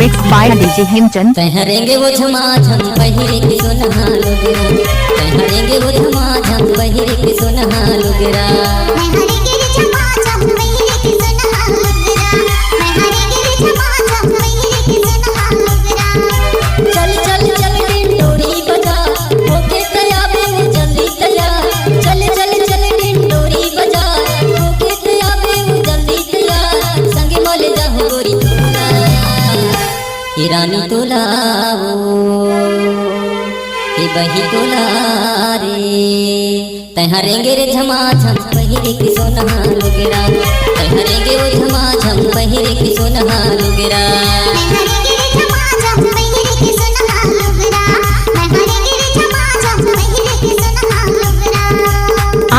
Mix by DJ Hemchand. तहरेंगे वो झमाझम बहिरे के सोनहा लोगरा, तहरेंगे वो झमाझम बहिरे के सोनहा लोगरा, चल चल चल डिंडोरी बजा होके तैयार वो जल्दी तैयार, चल चल चल डिंडोरी बजा होके तैयार वो जल्दी तैयार, संगे मोले जाहु गोरी तोला ये रानी तोला ये बही तोला रे, तहरेंगे रे झमाझम बहिरे के सोनहा लोगरा, तहरेंगे वो झमाझम बहिरे के सोनहा लोगरा।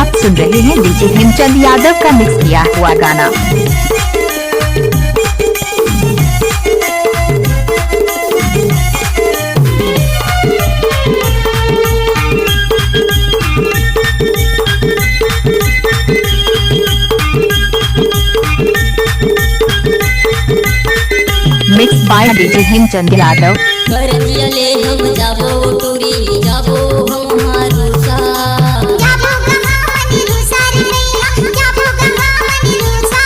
आप सुन रहे हैं डीजे हेमचंद यादव का मिक्स किया हुआ गाना। Mix by DJ Hemchand Yadav. करजियले हम जाबो टूरी जाबो हम हारूसा, जाबो कहां मनी रूसा रे मैया, जाबो कहां मनी रूसा,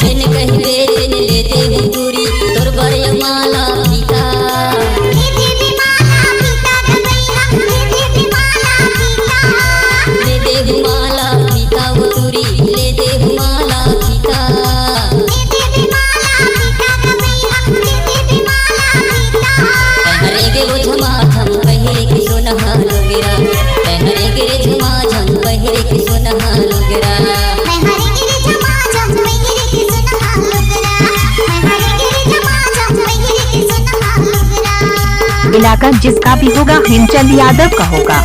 जिन कहबे जिन लेते हूँ टूरी तोर बरे माला पीता, ले दे माला पीता गैया, ले दे माला पीता, ले दे माला पीता वो टूरी ले दे माला पीता, ले दे माला पीता गैया, ले दे माला पीता, तहरेंगे वो झमाझम बहिरे के सोनहा लोगरा, तहरेंगे रे झमाझम बहिरे के सोनहा लोगरा। मैं हरेंगे रे झमाझम बहिरे के सोनहा लोगरा, मैं हरेंगे रे झमाझम बहिरे के सोनहा लोगरा। इलाका जिसका भी होगा हेमचंद यादव का होगा।